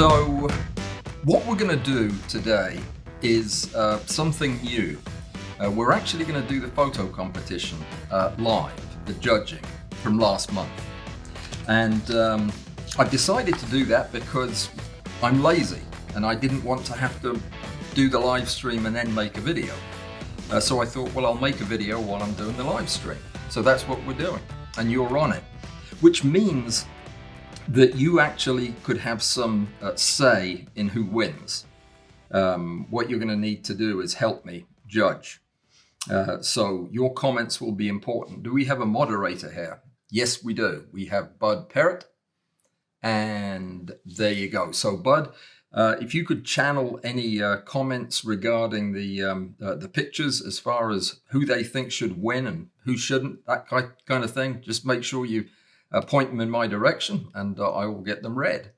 So what we're going to do today is something new. We're actually going to do the photo competition live, the judging from last month. And I decided to do that because I'm lazy and I didn't want to have to do the live stream and then make a video. So I thought, well, I'll make a video while I'm doing the live stream. So that's what we're doing, and you're on it, which means that you actually could have some say in who wins. What you're going to need to do is help me judge. So your comments will be important. Do we have a moderator here? Yes, we do. We have Bud Parrott, and there you go. So Bud, if you could channel any comments regarding the pictures as far as who they think should win and who shouldn't, that kind of thing, just make sure you point them in my direction and I will get them read.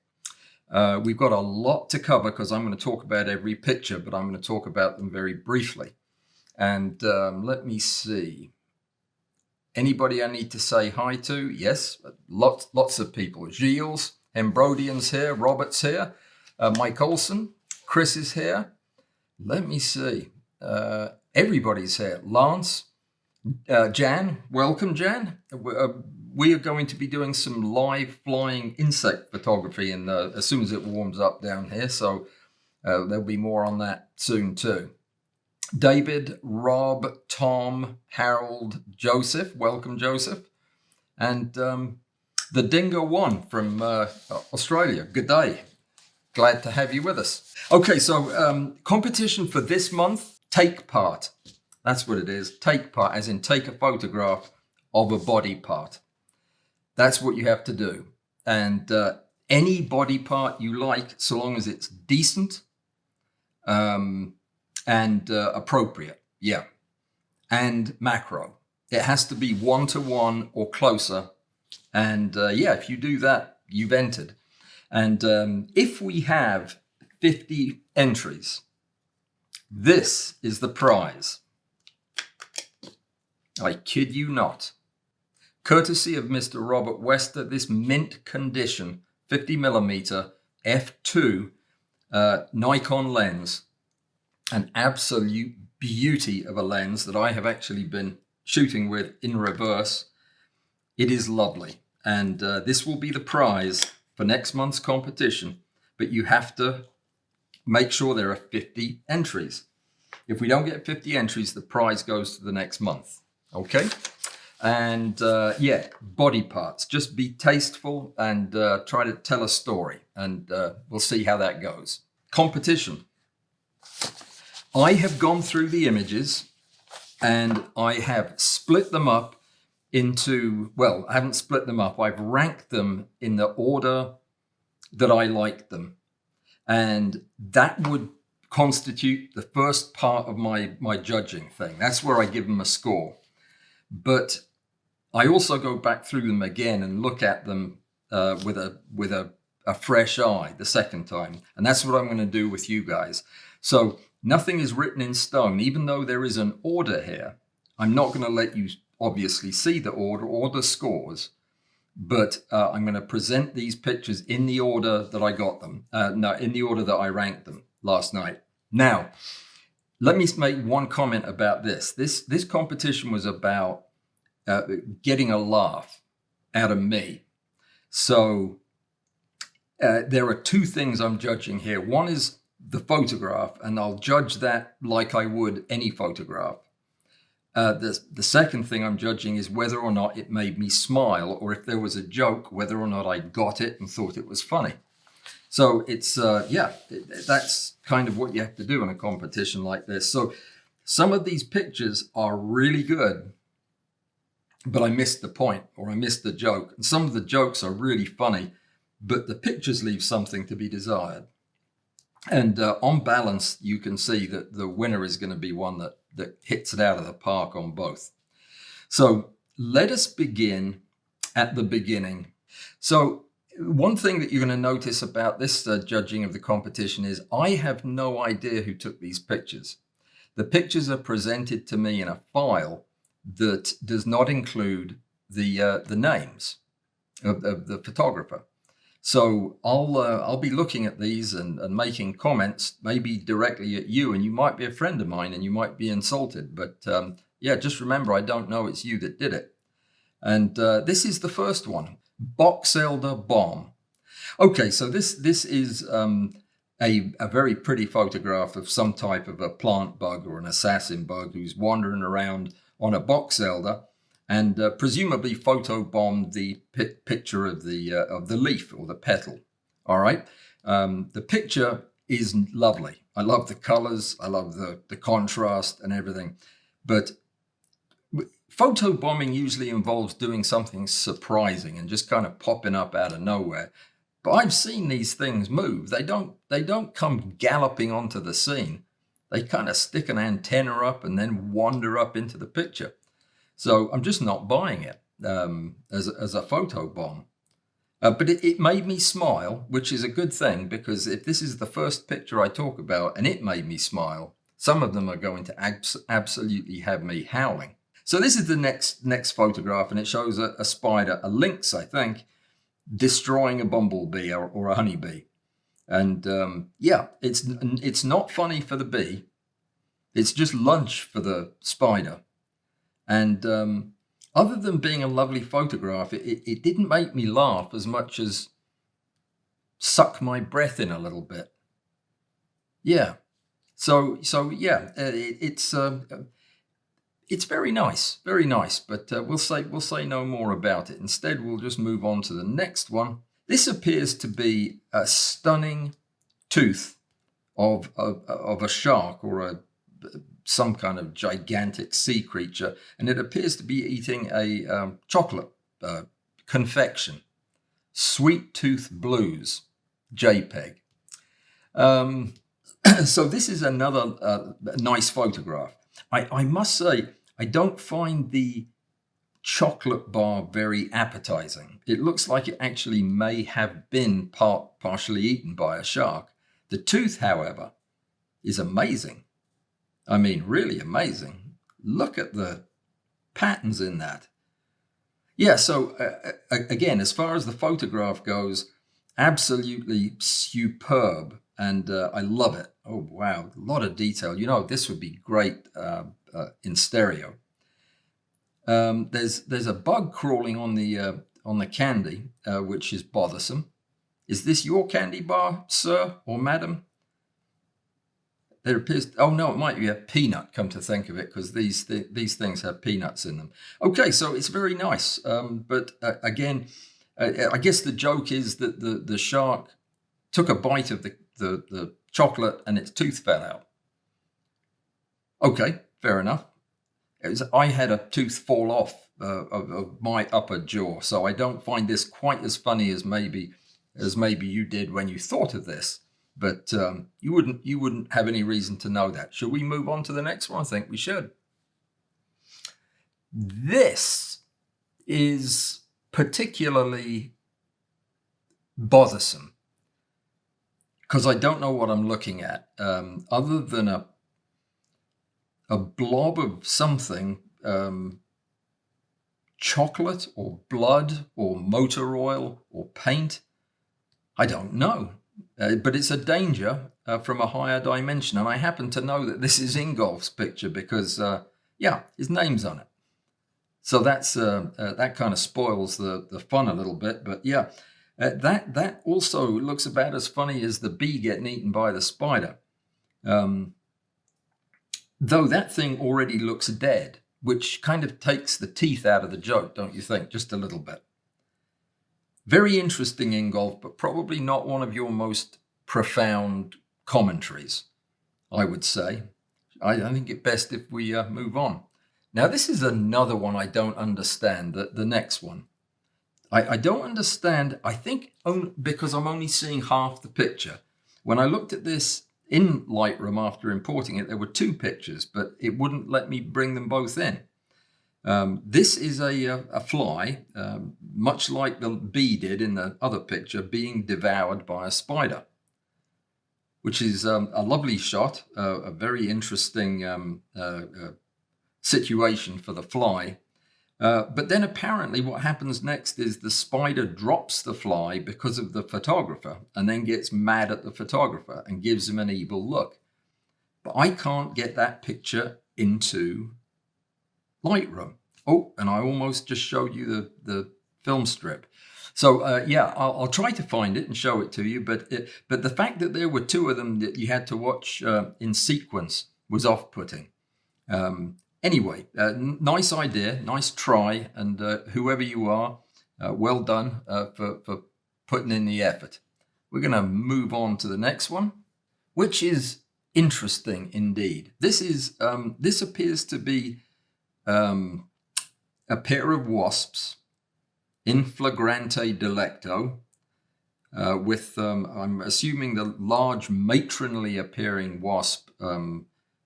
We've got a lot to cover because I'm going to talk about every picture, but I'm going to talk about them very briefly. And let me see. Anybody I need to say hi to? Yes, lots of people. Gilles, Ambrodian's here, Robert's here, Mike Olson, Chris is here. Let me see. Everybody's here. Lance, Jan, welcome, Jan. We are going to be doing some live flying insect photography as soon as it warms up down here. So there'll be more on that soon too. David, Rob, Tom, Harold, Joseph, welcome Joseph. And the Dingo One from Australia, good day. Glad to have you with us. Okay, so competition for this month, take part. That's what it is, take part, as in take a photograph of a body part. That's what you have to do. And any body part you like, so long as it's decent and appropriate, yeah. And macro. It has to be 1-to-1 or closer. And yeah, if you do that, you've entered. And if we have 50 entries, this is the prize. I kid you not. Courtesy of Mr. Robert Wester, this mint condition 50mm f2 Nikon lens, an absolute beauty of a lens that I have actually been shooting with in reverse. It is lovely. And this will be the prize for next month's competition, but you have to make sure there are 50 entries. If we don't get 50 entries, the prize goes to the next month. Okay? And yeah, body parts. Just be tasteful and try to tell a story. And we'll see how that goes. Competition. I have gone through the images and I have split them up into, well, I haven't split them up. I've ranked them in the order that I like them. And that would constitute the first part of my judging thing. That's where I give them a score. But I also go back through them again and look at them with a fresh eye the second time. And that's what I'm going to do with you guys. So nothing is written in stone. Even though there is an order here, I'm not going to let you obviously see the order or the scores. But I'm going to present these pictures in the order that I got them. No, in the order that I ranked them last night. Now, let me make one comment about this. This competition was about getting a laugh out of me. So there are two things I'm judging here. One is the photograph, and I'll judge that like I would any photograph. The second thing I'm judging is whether or not it made me smile, or if there was a joke, whether or not I got it and thought it was funny. So it's, that's kind of what you have to do in a competition like this. So some of these pictures are really good, but I missed the point or I missed the joke. And some of the jokes are really funny, but the pictures leave something to be desired. And on balance, you can see that the winner is going to be one that hits it out of the park on both. So let us begin at the beginning. So one thing that you're going to notice about this judging of the competition is I have no idea who took these pictures. The pictures are presented to me in a file that does not include the names of the photographer. So I'll be looking at these and making comments, maybe directly at you, and you might be a friend of mine and you might be insulted. But yeah, just remember, I don't know it's you that did it. And this is the first one, Box Elder Bomb. Okay, so this is a very pretty photograph of some type of a plant bug or an assassin bug who's wandering around on a box elder, and presumably photobombed the picture of the leaf or the petal. All right, the picture is lovely. I love the colors. I love the contrast and everything, but photobombing usually involves doing something surprising and just kind of popping up out of nowhere. But I've seen these things move. They don't come galloping onto the scene. They kind of stick an antenna up and then wander up into the picture. So I'm just not buying it as a photo bomb. But it made me smile, which is a good thing, because if this is the first picture I talk about and it made me smile, some of them are going to absolutely have me howling. So this is the next photograph, and it shows a spider, a lynx, I think, destroying a bumblebee or a honeybee. And yeah, it's not funny for the bee. It's just lunch for the spider. And other than being a lovely photograph, it didn't make me laugh as much as suck my breath in a little bit. Yeah. So yeah, it's very nice, but we'll say no more about it. Instead, we'll just move on to the next one. This appears to be a stunning tooth of a shark or some kind of gigantic sea creature, and it appears to be eating a chocolate confection. Sweet Tooth Blues, JPEG. So this is another nice photograph. I must say, I don't find the chocolate bar very appetizing. It looks like it actually may have been partially eaten by a shark. The tooth, however, is amazing. I mean, really amazing. Look at the patterns in that. Yeah, so again, as far as the photograph goes, absolutely superb. And I love it. Oh, wow. A lot of detail. You know, this would be great in stereo. There's a bug crawling on the candy, which is bothersome. Is this your candy bar, sir or madam? There appears, oh no, it might be a peanut, come to think of it, because these things have peanuts in them. Okay, so it's very nice. But again, I guess the joke is that the shark took a bite of the chocolate and its tooth fell out. Okay, fair enough. I had a tooth fall off of my upper jaw, so I don't find this quite as funny as maybe you did when you thought of this. But you wouldn't have any reason to know that. Should we move on to the next one? I think we should. This is particularly bothersome because I don't know what I'm looking at, other than a blob of something, chocolate or blood or motor oil or paint. I don't know. But it's a danger from a higher dimension. And I happen to know that this is Ingolf's picture because, yeah, his name's on it. So that kind of spoils the fun a little bit. But yeah, that also looks about as funny as the bee getting eaten by the spider. Though that thing already looks dead, which kind of takes the teeth out of the joke, don't you think? Just a little bit. Very interesting, Ingolf, but probably not one of your most profound commentaries, I would say. I think it best if we move on. Now, this is another one I don't understand, the next one. I don't understand, I think because I'm only seeing half the picture. When I looked at this in Lightroom after importing it, there were two pictures, but it wouldn't let me bring them both in. This is a fly, much like the bee did in the other picture, being devoured by a spider, which is a lovely shot, a very interesting situation for the fly. But then apparently what happens next is the spider drops the fly because of the photographer and then gets mad at the photographer and gives him an evil look. But I can't get that picture into Lightroom. Oh, and I almost just showed you the film strip. So yeah, I'll try to find it and show it to you. But the fact that there were two of them that you had to watch in sequence was off-putting. Anyway, nice idea, nice try, and whoever you are, well done for putting in the effort. We're going to move on to the next one, which is interesting indeed. This appears to be a pair of wasps in flagrante delicto, with I'm assuming the large matronly appearing wasp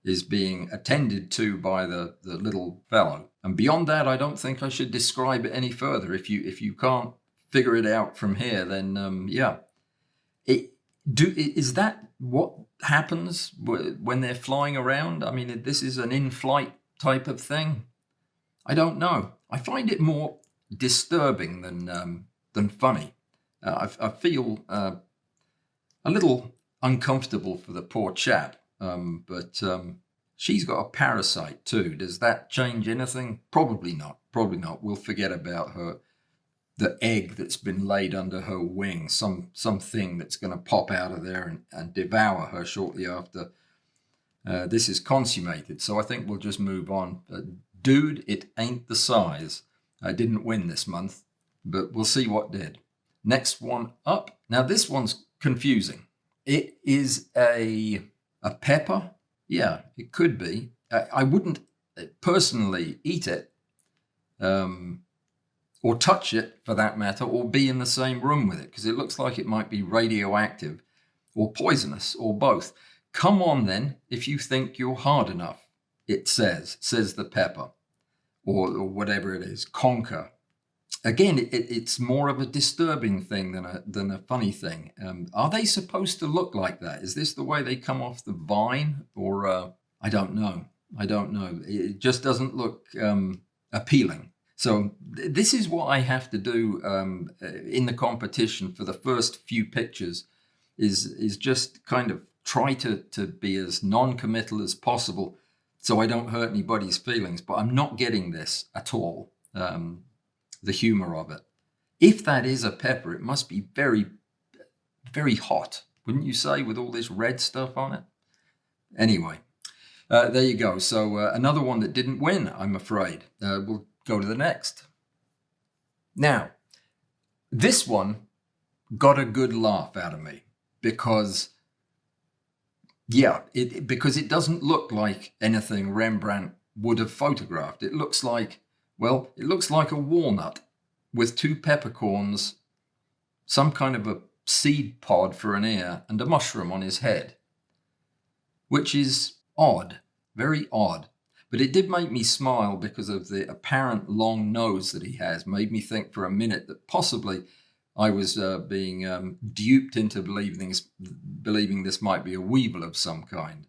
is being attended to by the little fellow. And beyond that, I don't think I should describe it any further. If you can't figure it out from here, then yeah. Is that what happens when they're flying around? I mean, this is an in-flight type of thing. I don't know. I find it more disturbing than funny. I feel a little uncomfortable for the poor chap. But she's got a parasite too. Does that change anything? Probably not. Probably not. We'll forget about her, the egg that's been laid under her wing, something that's going to pop out of there and devour her shortly after this is consummated. So I think we'll just move on. Dude, it ain't the size. I didn't win this month, but we'll see what did. Next one up. Now this one's confusing. It is a pepper? Yeah, it could be. I wouldn't personally eat it or touch it for that matter, or be in the same room with it, because it looks like it might be radioactive or poisonous or both. Come on then, if you think you're hard enough, it says the pepper or whatever it is, conker. Again, it's more of a disturbing thing than a funny thing. Are they supposed to look like that? Is this the way they come off the vine? Or I don't know. It just doesn't look appealing. So this is what I have to do in the competition for the first few pictures is just kind of try to be as non-committal as possible so I don't hurt anybody's feelings. But I'm not getting this at all. The humor of it. If that is a pepper, it must be very, very hot, wouldn't you say, with all this red stuff on it? Anyway, there you go. So another one that didn't win, I'm afraid. We'll go to the next. Now, this one got a good laugh out of me because, yeah, because it doesn't look like anything Rembrandt would have photographed. It looks like a walnut with two peppercorns, some kind of a seed pod for an ear, and a mushroom on his head, which is odd, very odd. But it did make me smile because of the apparent long nose that he has. Made me think for a minute that possibly I was being duped into believing this might be a weevil of some kind.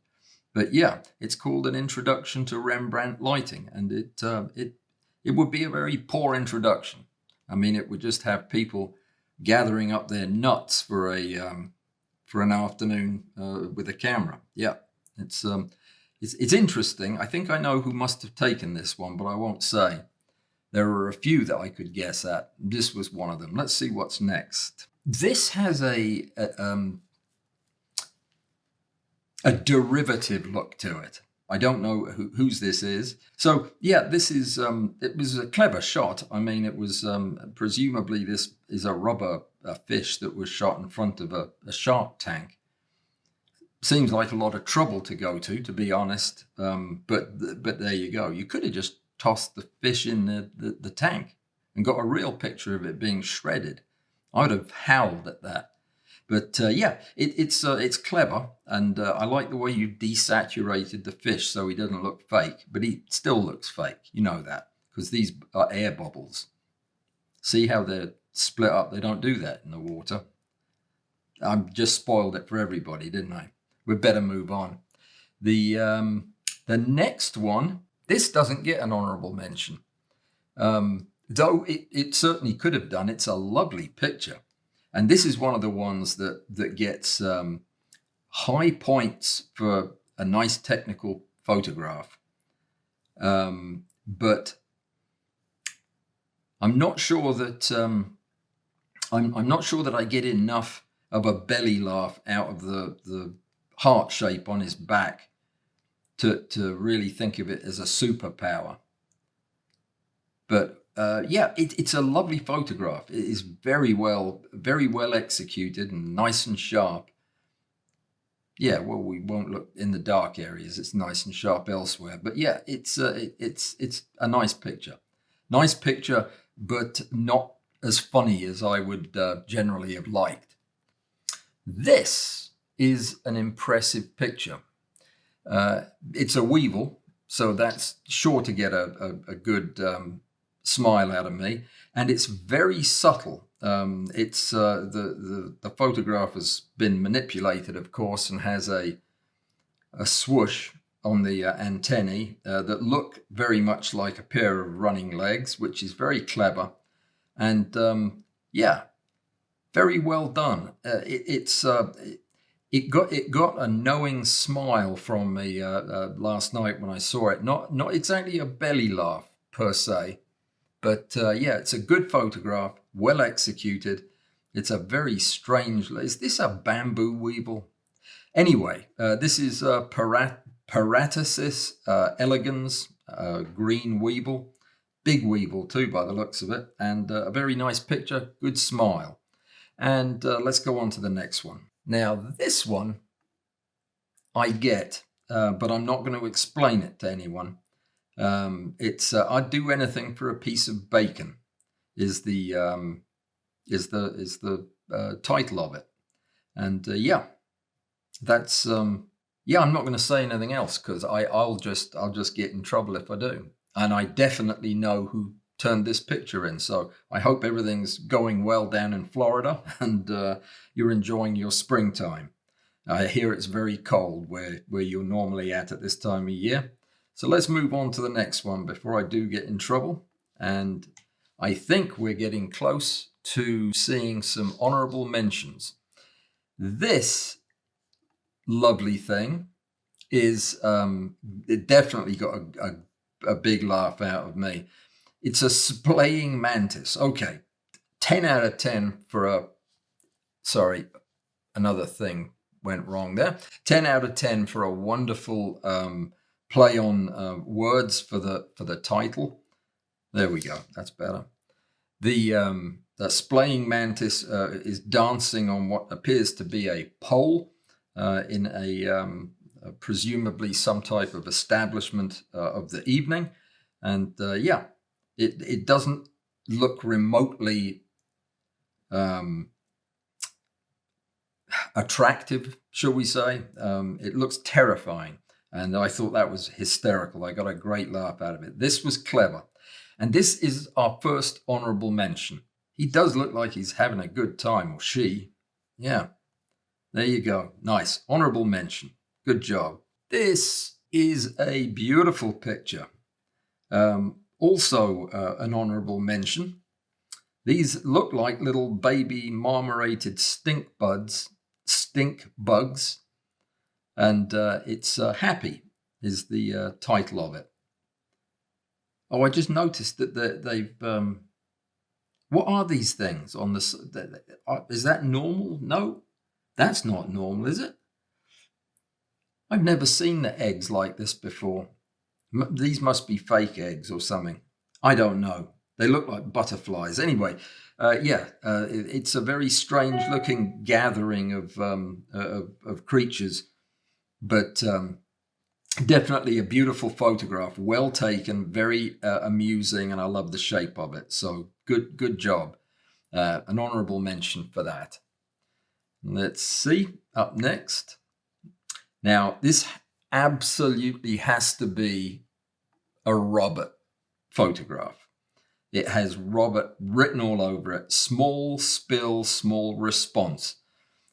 But yeah, it's called An Introduction to Rembrandt Lighting, and it would be a very poor introduction. I mean, it would just have people gathering up their nuts for an afternoon with a camera. Yeah, it's interesting. I think I know who must have taken this one, but I won't say. There are a few that I could guess at. This was one of them. Let's see what's next. This has a derivative look to it. I don't know whose this is. So yeah, this is, it was a clever shot. I mean, it was, presumably this is a rubber fish that was shot in front of a shark tank. Seems like a lot of trouble to go to be honest. But there you go. You could have just tossed the fish in the tank and got a real picture of it being shredded. I would have howled at that. But yeah, it's clever, and I like the way you desaturated the fish so he doesn't look fake, but he still looks fake. You know that, because these are air bubbles. See how they're split up? They don't do that in the water. I just spoiled it for everybody, didn't I? We'd better move on. The next one, this doesn't get an honourable mention. Though it certainly could have done. It's a lovely picture. And this is one of the ones that gets high points for a nice technical photograph. But I'm not sure that I'm not sure that I get enough of a belly laugh out of the heart shape on his back to really think of it as a superpower. But yeah, it's a lovely photograph. It is very well executed and nice and sharp. Yeah, well, we won't look in the dark areas. It's nice and sharp elsewhere. But yeah, it's a nice picture. Nice picture, but not as funny as I would generally have liked. This is an impressive picture. It's a weevil, so that's sure to get a good smile out of me, and it's very subtle. It's the photograph has been manipulated, of course, and has a swoosh on the antennae that look very much like a pair of running legs, which is very clever, and yeah, very well done. It got a knowing smile from me last night when I saw it. Not exactly a belly laugh per se, but yeah, it's a good photograph, well executed. It's a very strange. Is this a bamboo weevil? Anyway, this is Paratasis elegans, green weevil, big weevil too by the looks of it, and a very nice picture, good smile. And let's go on to the next one. Now, this one I get, but I'm not going to explain it to anyone. It's I'd do anything for a piece of bacon. Is the title of it, and yeah, that's yeah. I'm not going to say anything else because I'll just get in trouble if I do, and I definitely know who turned this picture in. So I hope everything's going well down in Florida and you're enjoying your springtime. I hear it's very cold where you're normally at this time of year. So let's move on to the next one before I do get in trouble. And I think we're getting close to seeing some honorable mentions. This lovely thing is it definitely got a big laugh out of me. It's a splaying mantis. Okay, 10 out of 10 for a, sorry, another thing went wrong there. 10 out of 10 for a wonderful play on words for the title. There we go, that's better. The splaying mantis is dancing on what appears to be a pole in a presumably some type of establishment of the evening. And yeah, it doesn't look remotely attractive, shall we say. It looks terrifying. And I thought that was hysterical. I got a great laugh out of it. This was clever. And this is our first honorable mention. He does look like he's having a good time, or she. Yeah, there you go. Nice. Honorable mention. Good job. This is a beautiful picture. Also an honorable mention. These look like little baby marmorated stink bugs. And it's Happy is the title of it. Oh, I just noticed that they've. What are these things on this? Is that normal? No, that's not normal, is it? I've never seen the eggs like this before. These must be fake eggs or something. I don't know. They look like butterflies. Anyway, yeah, it's a very strange-looking gathering of creatures, but. Definitely a beautiful photograph, well taken, very amusing, and I love the shape of it. So good job. An honorable mention for that. Let's see, up next. Now, this absolutely has to be a Robert photograph. It has Robert written all over it. Small spill, small response.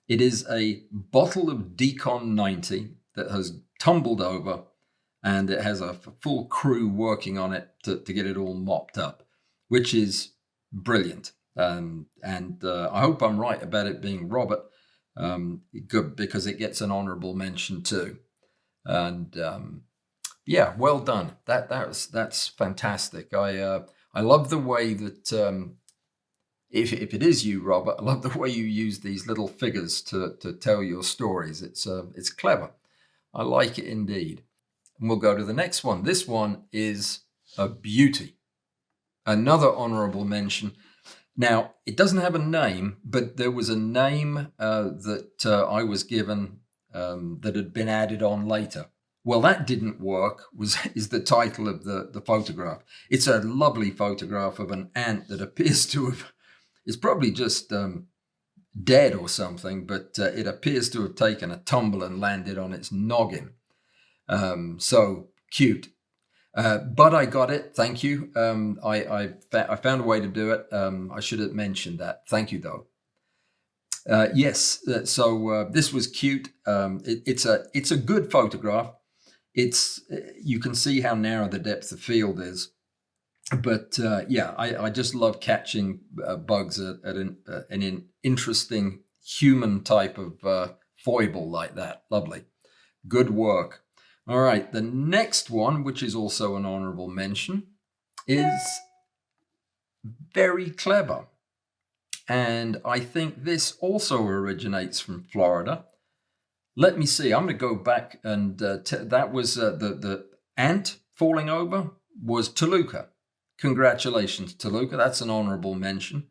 It is a bottle of Decon 90 that has tumbled over, and it has a full crew working on it to get it all mopped up. which is brilliant. And I hope I'm right about it being Robert, good, because it gets an honorable mention too. And yeah, well done. That's fantastic. I love the way that if it is you, Robert, I love the way you use these little figures to tell your stories. It's clever. I like it indeed. And we'll go to the next one. This one is a beauty. Another honorable mention. Now, it doesn't have a name, but there was a name that I was given that had been added on later. Well, that didn't work, is the title of the photograph. It's a lovely photograph of an ant that appears to have, it's probably just dead or something, but it appears to have taken a tumble and landed on its noggin. So cute. But I got it. Thank you. I found a way to do it. I should have mentioned that. Thank you, though. Yes. So this was cute. It's a good photograph. You can see how narrow the depth of field is. But yeah, I just love catching bugs at an interesting human type of foible like that. Lovely. Good work. All right, the next one, which is also an honorable mention, is very clever. And I think this also originates from Florida. Let me see. I'm going to go back and that was the ant falling over was Toluca. Congratulations, Toluca. That's an honorable mention.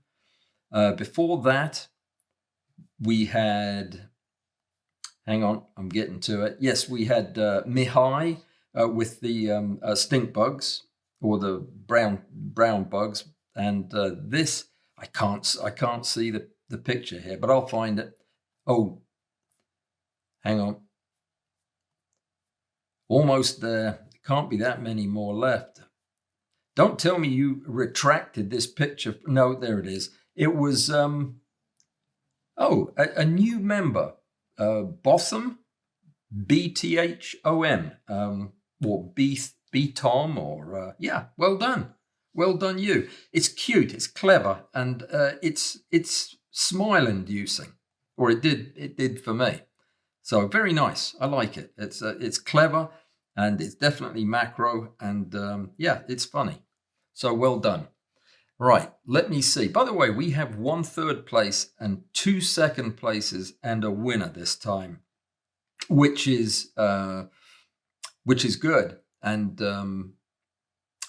Before that, we had... Hang on, I'm getting to it. Yes, we had Mihai with the stink bugs, or the brown bugs, and this I can't see the picture here, but I'll find it. Oh, hang on, almost there. Can't be that many more left. Don't tell me you retracted this picture. No, there it is. It was a new member. Botham, BTHOM, or B-Tom, or yeah, well done you. It's cute, it's clever, and it's smile-inducing, or it did for me. So very nice. I like it. It's clever, and it's definitely macro, and yeah, it's funny. So well done. Right, let me see. By the way, we have 1 third place and 2 second places and a winner this time, which is good. And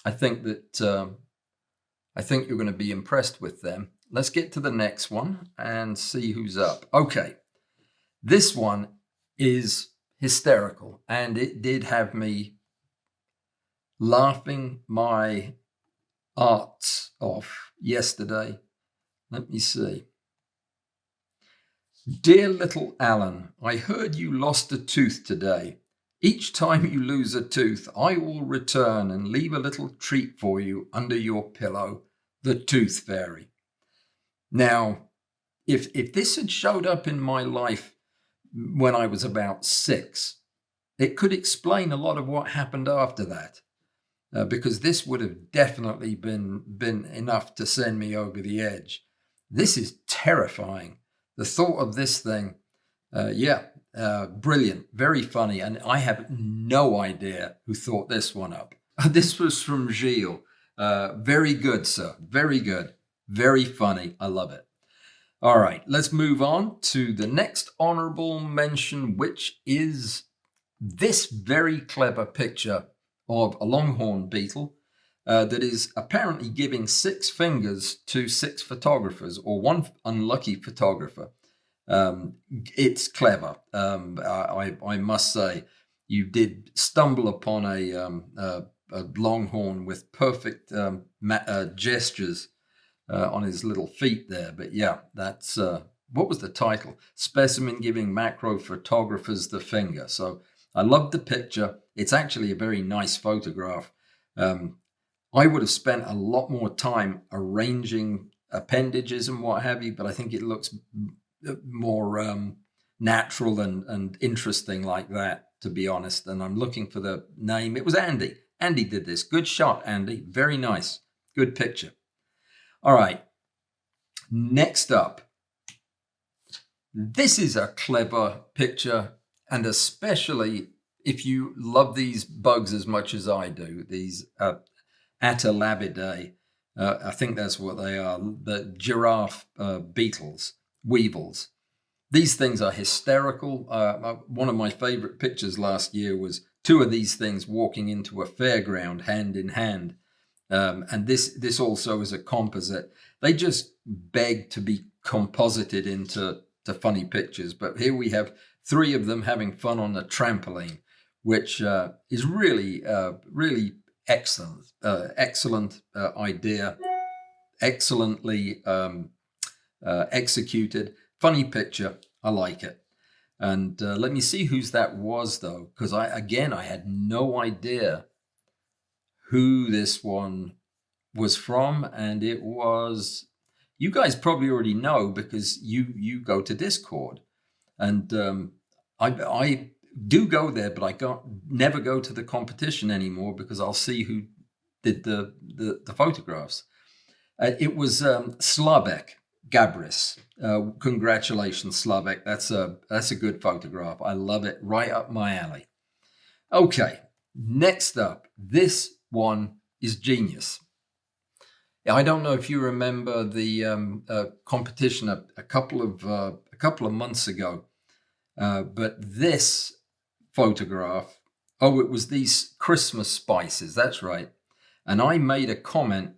I think you're going to be impressed with them. Let's get to the next one and see who's up. Okay, this one is hysterical, and it did have me laughing my arts off yesterday. Let me see. Dear little Allan, I heard you lost a tooth today. Each time you lose a tooth, I will return and leave a little treat for you under your pillow, the Tooth Fairy. Now, if this had showed up in my life when I was about 6, it could explain a lot of what happened after that. Because this would have definitely been enough to send me over the edge. This is terrifying. The thought of this thing, brilliant, very funny, and I have no idea who thought this one up. This was from Gilles. Very good, sir. Very good. Very funny. I love it. All right, let's move on to the next honorable mention, which is this very clever picture of a longhorn beetle that is apparently giving 6 fingers to 6 photographers, or 1 unlucky photographer. It's clever. I must say, you did stumble upon a longhorn with perfect gestures on his little feet there. But yeah, that's what was the title? Specimen giving macro photographers the finger. So I loved the picture. It's actually a very nice photograph. I would have spent a lot more time arranging appendages and what have you, but I think it looks more natural and interesting like that, to be honest. And I'm looking for the name. It was Andy. Andy did this. Good shot, Andy. Very nice. Good picture. All right. Next up, this is a clever picture, and especially if you love these bugs as much as I do, these Atalabidae, I think that's what they are, the giraffe beetles, weevils. These things are hysterical. One of my favorite pictures last year was two of these things walking into a fairground hand in hand. And this also is a composite. They just beg to be composited into funny pictures. But here we have three of them having fun on a trampoline, which is really, really excellent. Excellent idea. Excellently executed. Funny picture. I like it. And let me see whose that was, though, because I had no idea who this one was from, and it was, you guys probably already know because you go to Discord, and I do go there, but I never go to the competition anymore because I'll see who did the photographs. It was Slavek Gabris. Congratulations, Slavek. That's a good photograph. I love it. Right up my alley. Okay, next up, this one is genius. I don't know if you remember the competition a couple of months ago, but this photograph. Oh, it was these Christmas spices. That's right. And I made a comment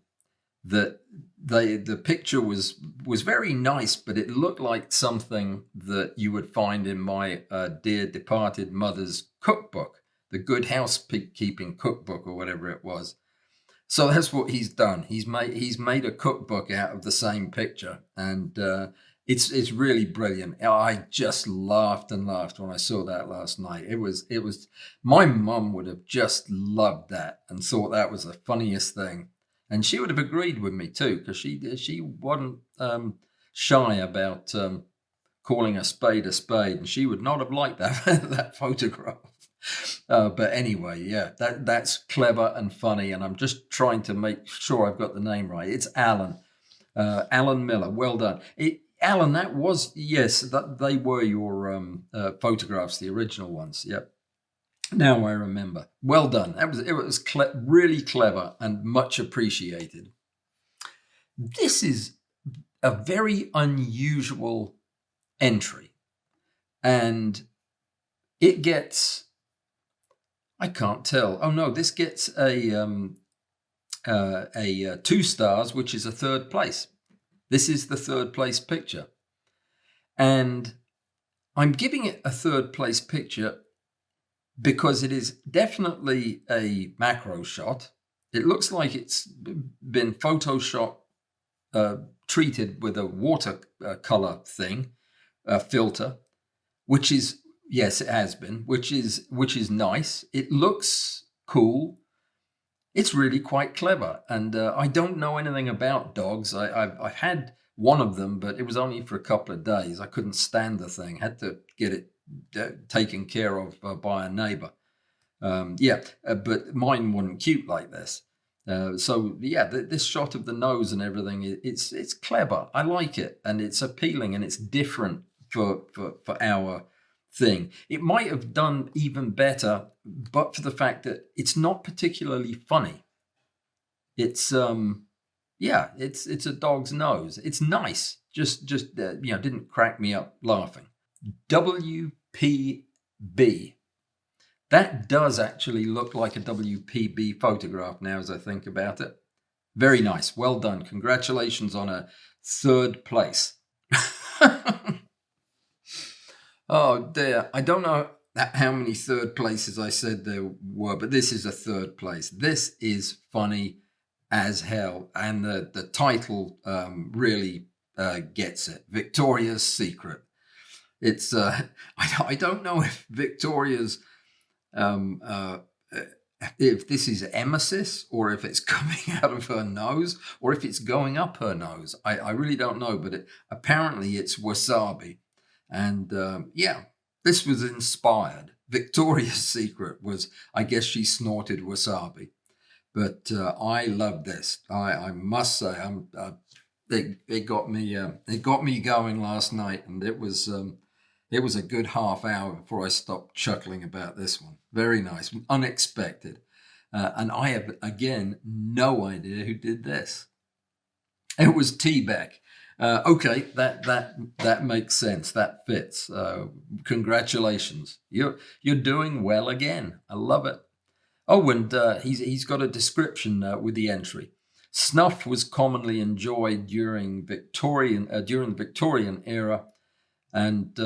that the picture was very nice, but it looked like something that you would find in my dear departed mother's cookbook, the Good Housekeeping cookbook or whatever it was. So that's what he's done. He's made a cookbook out of the same picture, and it's really brilliant. I just laughed and laughed when I saw that last night. It was my mum would have just loved that and thought that was the funniest thing. And she would have agreed with me too, because she wasn't shy about calling a spade, and she would not have liked that that photograph. But anyway, yeah, that's clever and funny, and I'm just trying to make sure I've got the name right. It's Allan, Allan Miller. Well done, Allan. That was, yes, they were your photographs, the original ones. Yep. Now I remember. Well done. It was really clever and much appreciated. This is a very unusual entry, and it gets, I can't tell. Oh no, this gets a 2 stars, which is a third place. This is the third place picture, and I'm giving it a third place picture because it is definitely a macro shot. It looks like it's been Photoshop treated with a watercolor thing, filter, which is, yes, it has been, which is nice. It looks cool. It's really quite clever. And I don't know anything about dogs. I've had one of them, but it was only for a couple of days. I couldn't stand the thing. Had to get it taken care of by a neighbor. But mine wasn't cute like this. So yeah, this shot of the nose and everything, it's clever. I like it, and it's appealing, and it's different for our thing. It might have done even better, but for the fact that it's not particularly funny. It's it's a dog's nose. It's nice. Just didn't crack me up laughing. WPB. That does actually look like a WPB photograph now as I think about it. Very nice. Well done. Congratulations on a third place. Oh dear. I don't know how many third places I said there were, but this is a third place. This is funny as hell. And the title really gets it. Victoria's Secret. It's I don't know if Victoria's if this is emesis or if it's coming out of her nose or if it's going up her nose. I really don't know, but apparently it's wasabi. And this was inspired. Victoria's Secret was, I guess she snorted wasabi. But I love this. I must say, it got me going last night, and it was a good half hour before I stopped chuckling about this one. Very nice, unexpected, and I have again no idea who did this. It was T-Beck. Okay, that makes sense. That fits. Congratulations, you're doing well again. I love it. Oh, and he's got a description with the entry. Snuff was commonly enjoyed during the Victorian era, and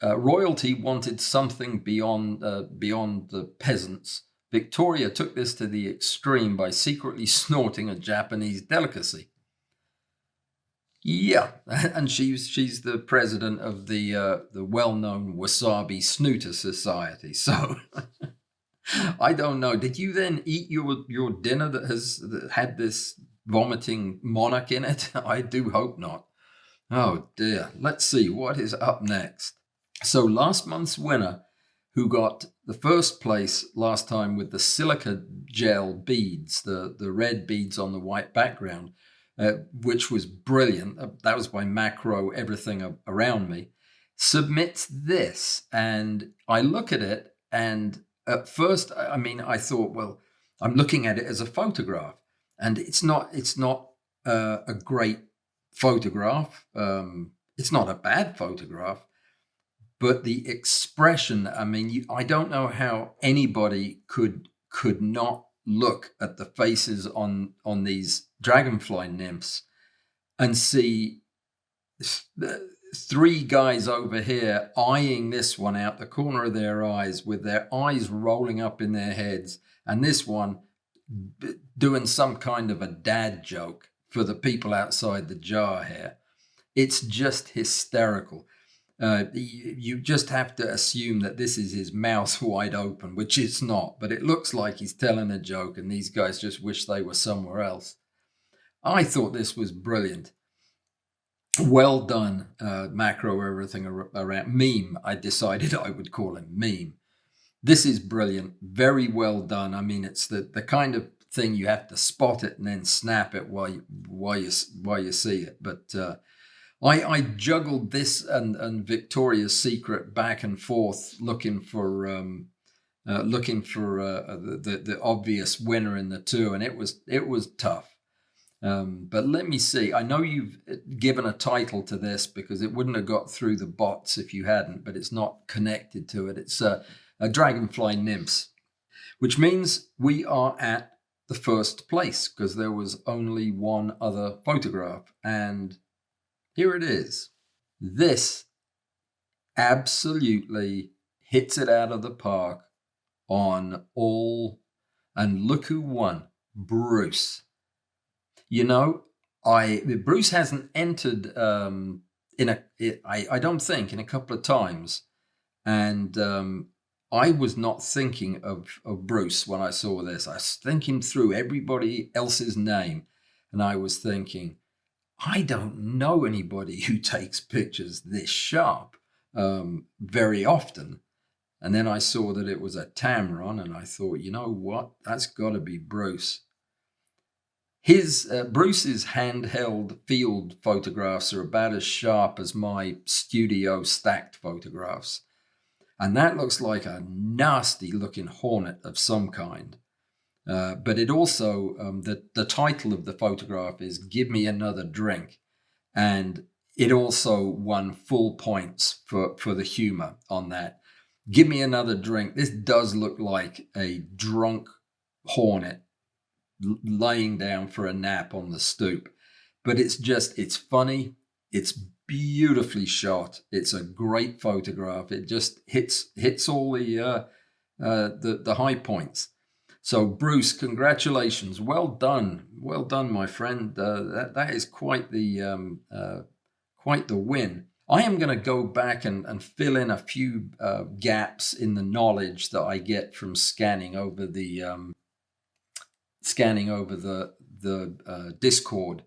royalty wanted something beyond the peasants. Victoria took this to the extreme by secretly snorting a Japanese delicacy. Yeah, and she's the president of the well-known Wasabi Snooter Society. So I don't know. Did you then eat your dinner that had this vomiting monarch in it? I do hope not. Oh dear. Let's see what is up next. So last month's winner, who got the first place last time with the silica gel beads, the red beads on the white background, which was brilliant. That was by Macro Everything Around Me, submits this. And I look at it, and at first, I mean, I thought, well, I'm looking at it as a photograph, and it's not a great photograph. It's not a bad photograph, but the expression, I mean, I don't know how anybody could not look at the faces on these dragonfly nymphs and see three guys over here eyeing this one out the corner of their eyes with their eyes rolling up in their heads, and this one doing some kind of a dad joke for the people outside the jar here. It's just hysterical. You just have to assume that this is his mouth wide open, which it's not, but it looks like he's telling a joke, and these guys just wish they were somewhere else. I thought this was brilliant. Well done, Macro Everything Around Meme. I decided I would call him Meme. This is brilliant. Very well done. I mean, it's the kind of thing you have to spot it and then snap it while you see it. But I juggled this and Victoria's Secret back and forth, looking for the obvious winner in the two, and it was tough. But let me see. I know you've given a title to this because it wouldn't have got through the bots if you hadn't, but it's not connected to it. It's a Dragonfly Nymphs, which means we are at the first place because there was only one other photograph, and here it is. This absolutely hits it out of the park on all, and look who won, Bruce. You know, Bruce hasn't entered I don't think in a couple of times, and I was not thinking of Bruce when I saw this. I was thinking through everybody else's name, and I was thinking, I don't know anybody who takes pictures this sharp very often. And then I saw that it was a Tamron, and I thought, you know what? That's got to be Bruce. Bruce's handheld field photographs are about as sharp as my studio stacked photographs. And that looks like a nasty looking hornet of some kind. But it also, the title of the photograph is Give Me Another Drink. And it also won full points for the humor on that. Give me another drink. This does look like a drunk hornet laying down for a nap on the stoop. But it's funny. It's beautifully shot. It's a great photograph. It just hits all the high points. So Bruce, congratulations. Well done, my friend. That is quite the win. I am going to go back and fill in a few gaps in the knowledge that I get from scanning over the Discord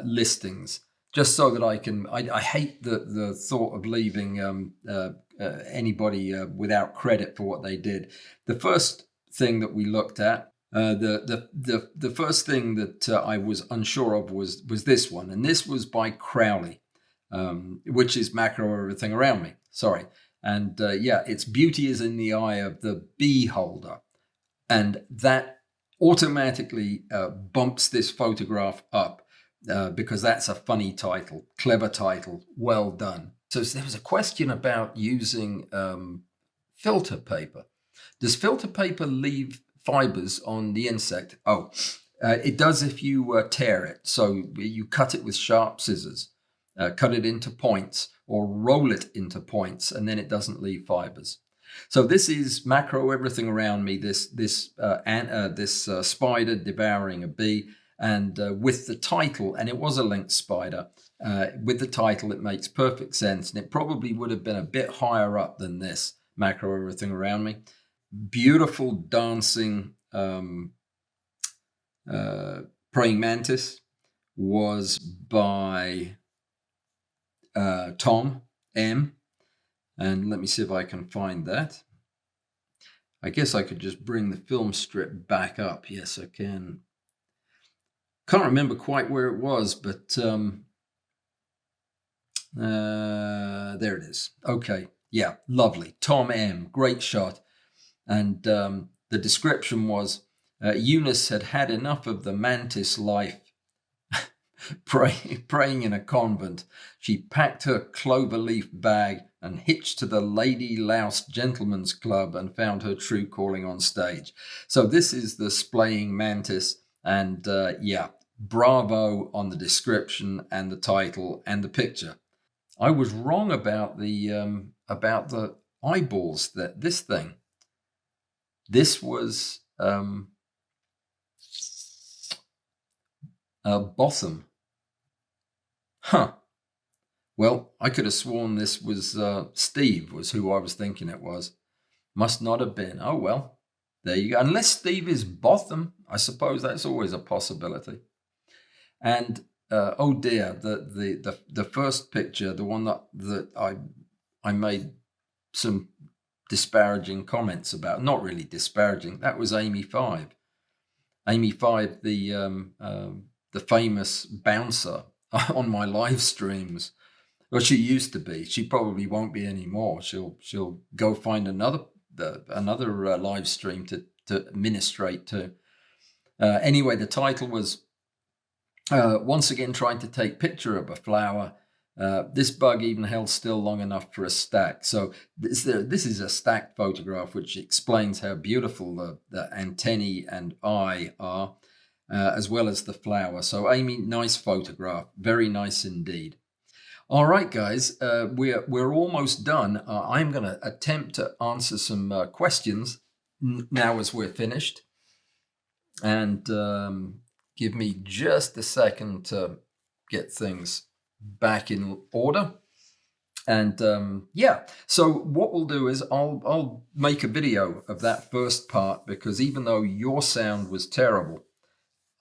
listings, just so that I can. I hate the thought of leaving anybody without credit for what they did. The first thing that we looked at The first thing that I was unsure of was this one, and this was by Crowley, which is Macro Everything Around Me. Sorry, and yeah, its beauty is in the eye of the beholder, and that automatically bumps this photograph up because that's a funny title, clever title, well done. So there was a question about using filter paper. Does filter paper leave fibers on the insect? Oh, it does if you tear it. So you cut it with sharp scissors, cut it into points or roll it into points, and then it doesn't leave fibers. So this is Macro Everything Around Me, this spider devouring a bee, and with the title, and it was a lynx spider, with the title it makes perfect sense, and it probably would have been a bit higher up than this, Macro Everything Around Me. Beautiful dancing praying mantis was by Tom M. And let me see if I can find that. I guess I could just bring the film strip back up. Yes, I can. Can't remember quite where it was, but there it is. Okay, yeah, lovely. Tom M, great shot. And the description was, Eunice had had enough of the mantis life, praying in a convent. She packed her clover leaf bag and hitched to the Lady Louse Gentlemen's Club and found her true calling on stage. So this is the splaying mantis, and yeah, bravo on the description and the title and the picture. I was wrong about the eyeballs. That this thing. This was Botham. Huh. Well, I could have sworn this was Steve was who I was thinking it was. Must not have been. Oh, well, there you go. Unless Steve is Botham, I suppose that's always a possibility. And oh dear, the first picture, the one that I made some disparaging comments about, not really disparaging, that was Amy 5. Amy 5, the famous bouncer on my live streams. Well, she used to be. She probably won't be anymore. She'll go find another live stream to administrate to. Anyway, the title was once again trying to take picture of a flower. This bug even held still long enough for a stack. So this is a stacked photograph, which explains how beautiful the antennae and eye are, as well as the flower. So Amy, nice photograph, very nice indeed. All right, guys, we're almost done. I'm going to attempt to answer some questions now as we're finished, and give me just a second to get things back in order. And yeah, so what we'll do is I'll make a video of that first part, because even though your sound was terrible,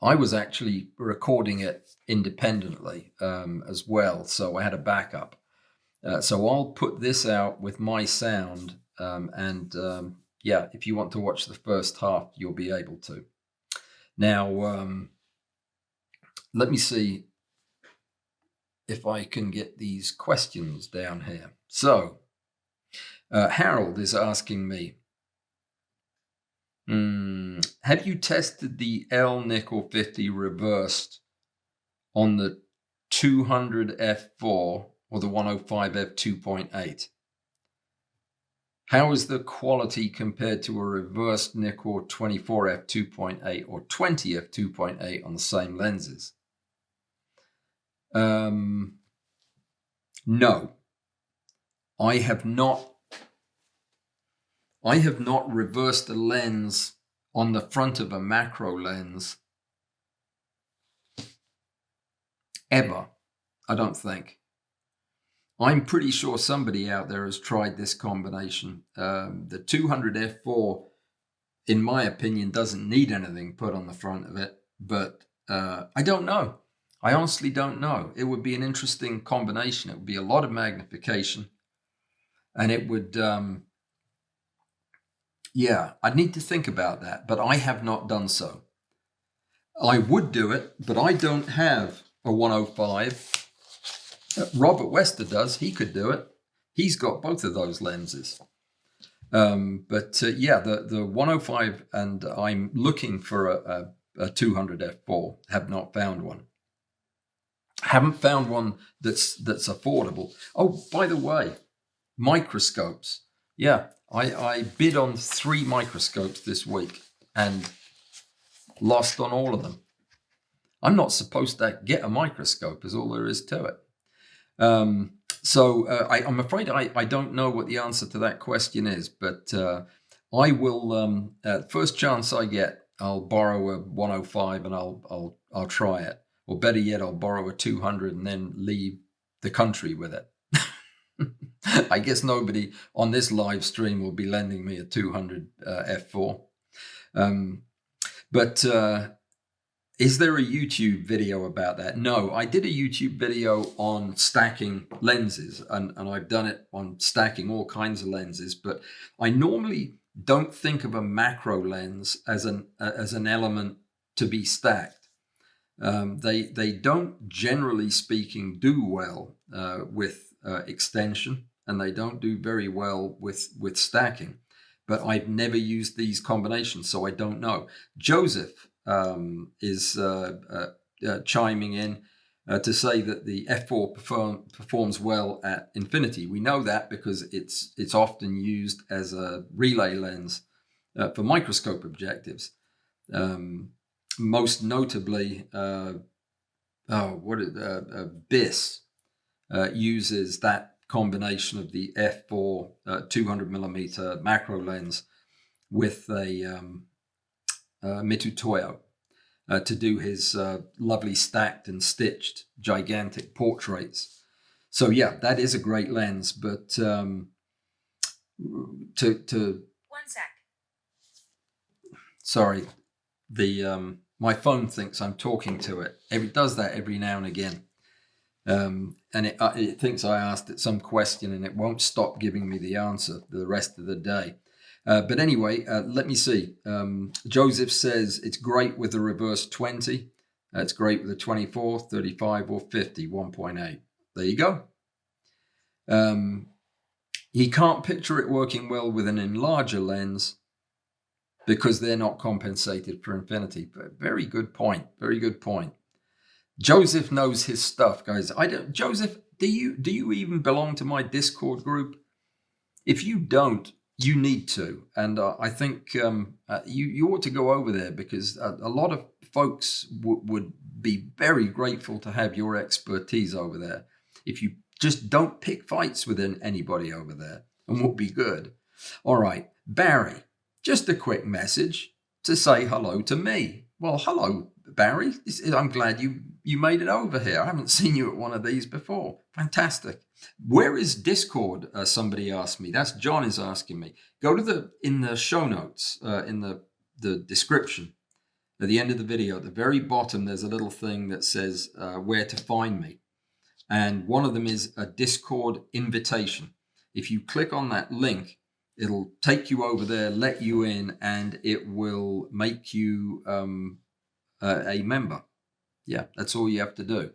I was actually recording it independently as well, so I had a backup. So I'll put this out with my sound, and yeah, if you want to watch the first half, you'll be able to. Now, let me see if I can get these questions down here. So, Harold is asking me, have you tested the L nickel 50 reversed on the 200 f4 or the 105 f2.8? How is the quality compared to a reversed nickel 24 f2.8 or 20 f2.8 on the same lenses? No, I have not reversed a lens on the front of a macro lens ever, I don't think. I'm pretty sure somebody out there has tried this combination. The 200 f4, in my opinion, doesn't need anything put on the front of it, but I don't know. I honestly don't know. It would be an interesting combination. It would be a lot of magnification, and it would Yeah, I need to think about that, but I have not done so. I would do it, but I don't have a 105. Robert Wester does. He could do it. He's got both of those lenses. Yeah, the 105, and I'm looking for a 200 f4. Have not found one. Haven't found one that's affordable. Oh, by the way, microscopes. Yeah, I bid on 3 microscopes this week and lost on all of them. I'm not supposed to get a microscope, is all there is to it. I'm afraid I don't know what the answer to that question is, but I will. First chance I get, I'll borrow a 105 and I'll try it. Or better yet, I'll borrow a 200 and then leave the country with it. I guess nobody on this live stream will be lending me a 200 f4. Is there a YouTube video about that? No, I did a YouTube video on stacking lenses, and I've done it on stacking all kinds of lenses, but I normally don't think of a macro lens as an element to be stacked. They don't, generally speaking, do well with extension, and they don't do very well with stacking. But I've never used these combinations, so I don't know. Joseph is chiming in to say that the f4 performs well at infinity. We know that because it's often used as a relay lens for microscope objectives. Most notably, BIS uses that combination of the f4 200mm macro lens with a Mitutoyo to do his lovely stacked and stitched gigantic portraits. So yeah, that is a great lens, but to 1 sec. Sorry, my phone thinks I'm talking to it. It does that every now and again. And it thinks I asked it some question and it won't stop giving me the answer the rest of the day. But anyway, let me see. Joseph says it's great with the reverse 20. It's great with a 24, 35, or 50, 1.8. There you go. He can't picture it working well with an enlarger lens because they're not compensated for infinity. But very good point. Very good point. Joseph knows his stuff, guys. Joseph, do you even belong to my Discord group? If you don't, you need to, and I think you ought to go over there because a lot of folks would be very grateful to have your expertise over there. If you just don't pick fights with anybody over there, and we'll be good. All right, Barry, just a quick message to say hello to me. Well, hello, Barry. I'm glad you made it over here. I haven't seen you at one of these before. Fantastic. Where is Discord? Somebody asked me. That's John is asking me. Go to in the show notes, in the description, at the end of the video, at the very bottom, there's a little thing that says where to find me. And one of them is a Discord invitation. If you click on that link, it'll take you over there, let you in, and it will make you a member. Yeah, that's all you have to do.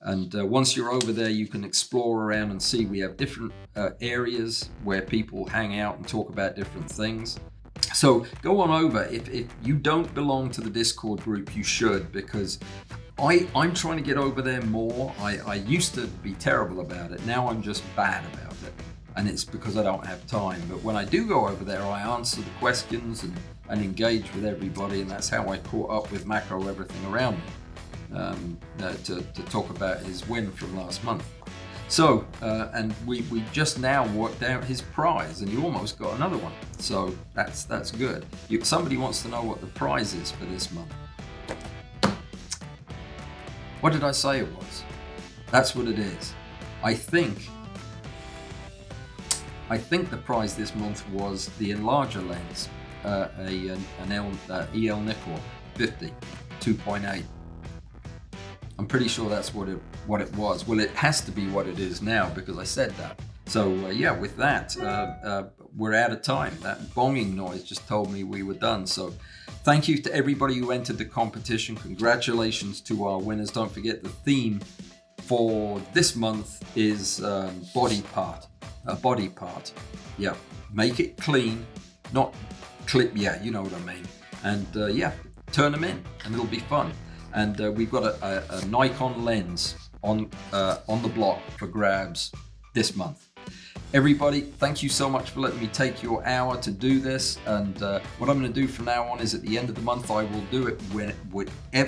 And once you're over there, you can explore around and see we have different areas where people hang out and talk about different things. So go on over. If you don't belong to the Discord group, you should, because I'm trying to get over there more. I used to be terrible about it. Now I'm just bad about it. And it's because I don't have time. But when I do go over there, I answer the questions and engage with everybody. And that's how I caught up with Macro Everything Around Me. To talk about his win from last month. So, and we just now worked out his prize, and you almost got another one. So that's good. Somebody wants to know what the prize is for this month. What did I say it was? That's what it is. I think the prize this month was the enlarger lens, an EL Nickel 50 2.8. I'm pretty sure that's what it was. Well, it has to be what it is now because I said that. So yeah, with that, we're out of time. That bonging noise just told me we were done. So thank you to everybody who entered the competition. Congratulations to our winners. Don't forget the theme for this month is body part. A body part. Yeah, make it clean, not clip. Yeah, you know what I mean. And yeah, turn them in and it'll be fun. And we've got a Nikon lens on the block for grabs this month. Everybody, thank you so much for letting me take your hour to do this. And what I'm going to do from now on is at the end of the month, I will do it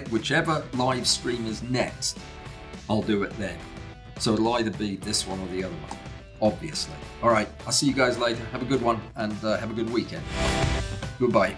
whichever live stream is next. I'll do it then. So it'll either be this one or the other one, obviously. All right, I'll see you guys later. Have a good one and have a good weekend. Goodbye.